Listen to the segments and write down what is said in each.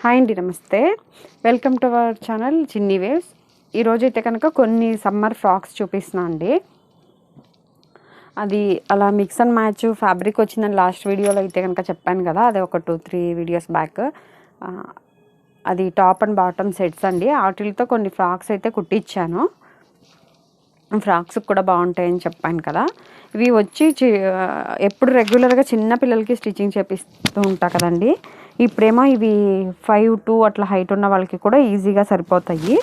Hi అండి, నమస్తే. Welcome to our channel చిన్ని వేవ్స్. ఈరోజైతే కనుక కొన్ని సమ్మర్ ఫ్రాక్స్ చూపిస్తున్నా అండి. అది అలా మిక్స్ అండ్ మ్యాచ్ ఫ్యాబ్రిక్ వచ్చిందని లాస్ట్ వీడియోలో అయితే కనుక చెప్పాను కదా, అది ఒక 2-3 వీడియోస్ బ్యాక్. అది టాప్ అండ్ బాటమ్ సెట్స్ అండి. వాటితో కొన్ని ఫ్రాక్స్ అయితే కుట్టించాను. ఫ్రాక్స్ కూడా బాగుంటాయని చెప్పాను కదా. ఇవి వచ్చి ఎప్పుడు రెగ్యులర్గా చిన్న పిల్లలకి స్టిచ్చింగ్ చేపిస్తూ ఉంటా కదండి. ఇప్పుడేమో ఇవి 5'2" అట్లా హైట్ ఉన్న వాళ్ళకి కూడా ఈజీగా సరిపోతాయి.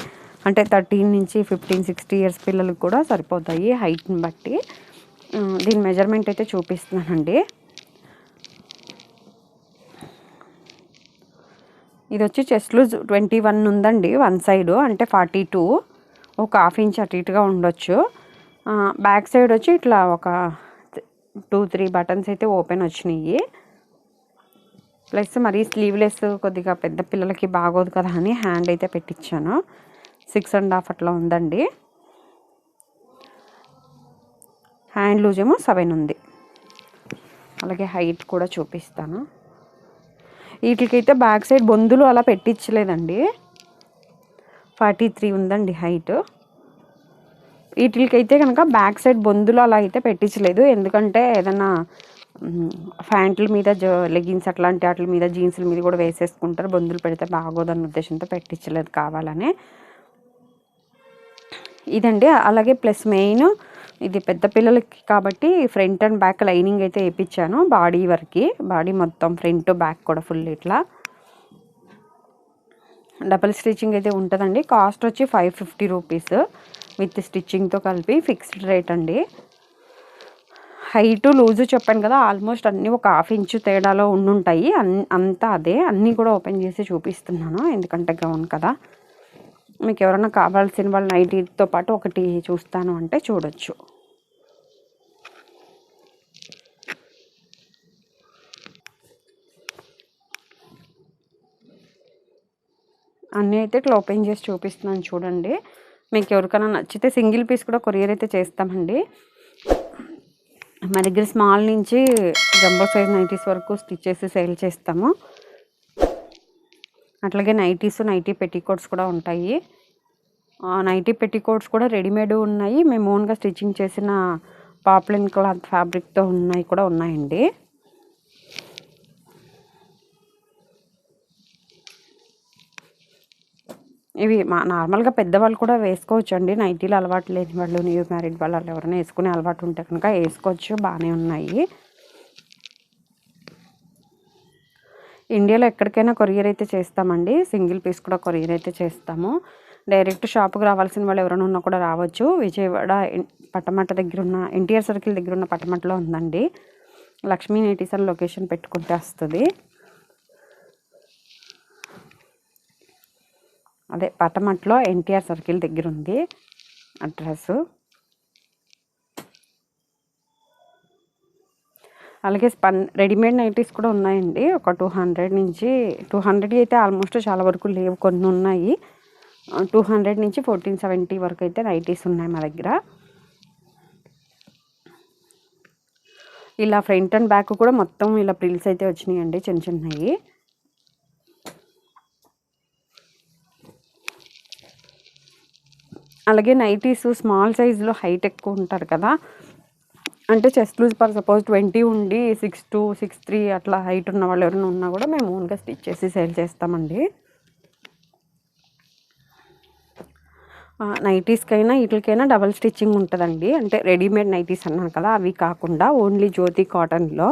అంటే 13 నుంచి 15-16 ఇయర్స్ పిల్లలకి కూడా సరిపోతాయి హైట్ని బట్టి. దీని మెజర్మెంట్ అయితే చూపిస్తున్నానండి. ఇది వచ్చి చెస్ట్ లూజ్ 21 ఉందండి వన్ సైడ్, అంటే 42, ఒక ½ ఇంచ్ అటు ఇటుగా ఉండొచ్చు. బ్యాక్ సైడ్ వచ్చి ఇట్లా ఒక 2-3 బటన్స్ అయితే ఓపెన్ వచ్చినాయి. ప్లస్ మరీ స్లీవ్లెస్ కొద్దిగా పెద్ద పిల్లలకి బాగోదు కదా అని హ్యాండ్ అయితే పెట్టించాను. 6.5 అట్లా ఉందండి. హ్యాండ్ లూజ్ ఏమో 7 ఉంది. అలాగే హైట్ కూడా చూపిస్తాను. వీటికైతే బ్యాక్ సైడ్ బొందులు అలా పెట్టించలేదండి. 43 ఉందండి హైట్. వీటికైతే కనుక బ్యాక్ సైడ్ బొందులు అలా అయితే పెట్టించలేదు. ఎందుకంటే ఏదైనా ప్యాంట్ల మీద లెగిన్స్ అట్లాంటి వాటి మీద జీన్స్ల మీద కూడా వేసేసుకుంటారు. బొందులు పెడితే బాగోదన్న ఉద్దేశంతో పెట్టించలేదు కావాలని. ఇదండి. అలాగే ప్లస్ మెయిన్ ఇది పెద్ద పిల్లలకి కాబట్టి ఫ్రంట్ అండ్ బ్యాక్ లైనింగ్ అయితే వేయించాను. బాడీ వరకు, బాడీ మొత్తం ఫ్రంట్ బ్యాక్ కూడా ఫుల్ ఇట్లా డబుల్ స్టిచ్చింగ్ అయితే ఉంటుందండి. కాస్ట్ వచ్చి 550 రూపీస్ విత్ స్టిచ్చింగ్తో కలిపి, ఫిక్స్డ్ రేట్ అండి. హైటు లూజు చెప్పాను కదా, ఆల్మోస్ట్ అన్నీ ఒక ½ ఇంచు తేడాలో ఉండుంటాయి. అంతా అదే. అన్నీ కూడా ఓపెన్ చేసి చూపిస్తున్నాను, ఎందుకంటే గౌన్ కదా. మీకు ఎవరైనా కావాల్సిన వాళ్ళు నైటీతో పాటు ఒకటి చూస్తాను అంటే చూడొచ్చు. అన్నీ అయితే ఇట్లా ఓపెన్ చేసి చూపిస్తున్నాను చూడండి. మీకు ఎవరికైనా నచ్చితే సింగిల్ పీస్ కూడా కొరియర్ అయితే చేస్తామండి. మా దగ్గర స్మాల్ నుంచి జంబో సైజ్ నైటీస్ వరకు స్టిచ్ చేసి సేల్ చేస్తాము. అట్లాగే నైటీ పెట్టికోట్స్ కూడా ఉంటాయి. నైటీ పెట్టికోట్స్ కూడా రెడీమేడ్ ఉన్నాయి. మేము ఓన్గా స్టిచ్చింగ్ చేసిన పాప్లిన్ క్లాత్ ఫ్యాబ్రిక్తో ఉన్నాయి కూడా ఉన్నాయండి. ఇవి నార్మల్గా పెద్దవాళ్ళు కూడా వేసుకోవచ్చు అండి. నైటీలు అలవాటు లేని వాళ్ళు, న్యూ మ్యారీడ్ వాళ్ళు ఎవరైనా వేసుకునే అలవాటు ఉంటే కనుక వేసుకోవచ్చు, బాగానే ఉన్నాయి. ఇండియాలో ఎక్కడికైనా కొరియర్ అయితే చేస్తామండి. సింగిల్ పీస్ కూడా కొరియర్ అయితే చేస్తాము. డైరెక్ట్ షాప్కి రావాల్సిన వాళ్ళు ఎవరైనా ఉన్నా కూడా రావచ్చు. విజయవాడ పట్టమట్ట దగ్గర ఉన్న ఎన్టీఆర్ సర్కిల్ దగ్గర ఉన్న పట్టమట్టలో ఉందండి. లక్ష్మీ నైటీస్ అని లొకేషన్ పెట్టుకుంటే వస్తుంది. అదే పట్టమట్టలో ఎన్టీఆర్ సర్కిల్ దగ్గర ఉంది అడ్రస్. అలాగే రెడీమేడ్ నైటీస్ కూడా ఉన్నాయండి. ఒక 200 నుంచి 200 అయితే ఆల్మోస్ట్ చాలా వరకు లేవు, కొన్ని ఉన్నాయి. 200 నుంచి 1470 వరకు అయితే నైటీస్ ఉన్నాయి మా దగ్గర. ఇలా ఫ్రంట్ అండ్ బ్యాక్ కూడా మొత్తం ఇలా ప్రిల్స్ అయితే వచ్చినాయండి, చిన్న చిన్నవి. అలాగే నైటీస్ స్మాల్ సైజులో హైట్ ఎక్కువ ఉంటారు కదా, అంటే చెస్ట్ లూజ్ ఫర్ సపోజ్ 20 ఉండి 6'2", 6'3" అట్లా హైట్ ఉన్న వాళ్ళు ఎవరైనా ఉన్నా కూడా మేము ఓన్గా స్టిచ్ చేసి సేల్ చేస్తామండి. నైటీస్కైనా వీటికైనా డబల్ స్టిచ్చింగ్ ఉంటుందండి. అంటే రెడీమేడ్ నైటీస్ అన్నాను కదా, అవి కాకుండా ఓన్లీ జ్యోతి కాటన్లో.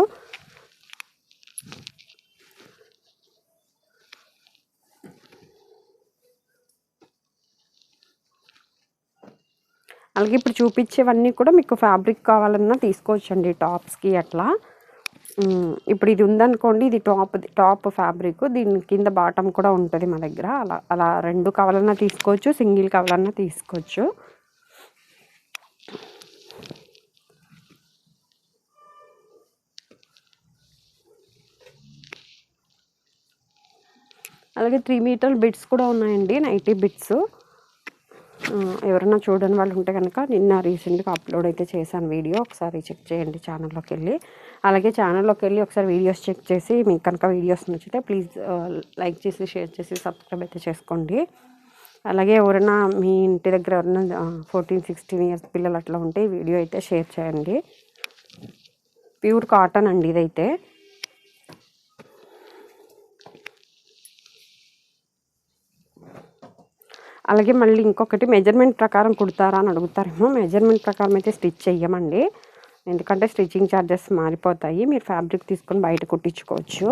అలాగే ఇప్పుడు చూపించేవన్నీ కూడా మీకు ఫ్యాబ్రిక్ కావాలన్నా తీసుకోవచ్చండి, టాప్స్కి అట్లా. ఇప్పుడు ఇది ఉందనుకోండి, ఇది టాప్ ఫ్యాబ్రిక్, దీని కింద బాటమ్ కూడా ఉంటుంది మా దగ్గర. అలా రెండు కావాలన్నా తీసుకోవచ్చు, సింగిల్ కావాలన్నా తీసుకోవచ్చు. అలాగే 3 మీటర్ బిట్స్ కూడా ఉన్నాయండి, నైటీ బిట్స్. ఎవరైనా చూడని వాళ్ళు ఉంటే కనుక నిన్న రీసెంట్గా అప్లోడ్ అయితే చేశాను వీడియో, ఒకసారి చెక్ చేయండి ఛానల్లోకి వెళ్ళి. అలాగే ఛానల్లోకి వెళ్ళి ఒకసారి వీడియోస్ చెక్ చేసి మీకు కనుక వీడియోస్ నచ్చితే ప్లీజ్ లైక్ చేసి షేర్ చేసి సబ్స్క్రైబ్ అయితే చేసుకోండి. అలాగే ఎవరైనా మీ ఇంటి దగ్గర ఎవరైనా 14-16 ఇయర్స్ పిల్లలు అట్లా ఉంటే ఈ వీడియో అయితే షేర్ చేయండి. ప్యూర్ కాటన్ అండి ఇదైతే. అలాగే మళ్ళీ ఇంకొకటి, మెజర్మెంట్ ప్రకారం కుడతారా అని అడుగుతారేమో. మెజర్మెంట్ ప్రకారం అయితే స్టిచ్ చెయ్యమండి, ఎందుకంటే స్టిచ్చింగ్ ఛార్జెస్ మారిపోతాయి. మీరు ఫ్యాబ్రిక్ తీసుకొని బయట కుట్టించుకోవచ్చు.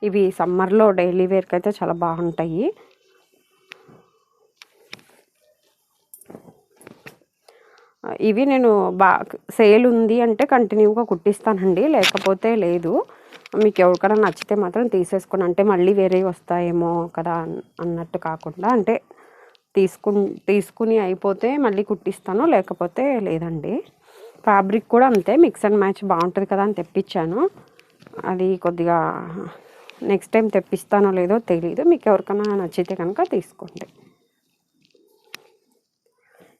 ఇవి సమ్మర్లో డైలీ వేర్కి అయితే చాలా బాగుంటాయి. ఇవి నేను సేల్ ఉంది అంటే కంటిన్యూగా కుట్టిస్తానండి, లేకపోతే లేదు. మీకు ఎవరికైనా నచ్చితే మాత్రం తీసేసుకొని, అంటే మళ్ళీ వేరే వస్తాయేమో కదా అన్నట్టు కాకుండా, అంటే తీసుకుని అయిపోతే మళ్ళీ కుట్టిస్తాను, లేకపోతే లేదండి. ఫ్యాబ్రిక్ కూడా అంతే, మిక్స్ అండ్ మ్యాచ్ బాగుంటుంది కదా అని తెప్పించాను. అది కొద్దిగా నెక్స్ట్ టైం తెప్పిస్తానో లేదో తెలీదు. మీకు ఎవరికైనా నచ్చితే కనుక తీసుకోండి.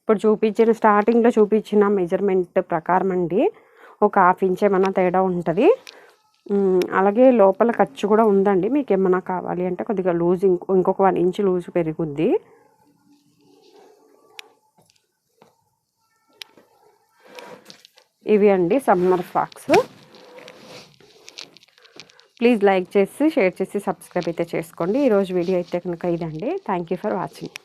ఇప్పుడు స్టార్టింగ్లో చూపించిన మెజర్మెంట్ ప్రకారం అండి ఒక 1/2 ఇంచ్ ఏమన్నా తేడా ఉంటుంది. అలాగే లోపల ఖర్చు కూడా ఉందండి. మీకు ఏమన్నా కావాలి అంటే కొద్దిగా లూజ్ ఇంకొక 1 ఇంచ్ లూజ్ పెరుగుద్ది. ఇవి అండి సమ్మర్ ఫ్రాక్స్. ప్లీజ్ లైక్ చేసి షేర్ చేసి సబ్స్క్రైబ్ అయితే చేసుకోండి. ఈరోజు వీడియో అయితే కనుక ఇదండి. Thank you for watching.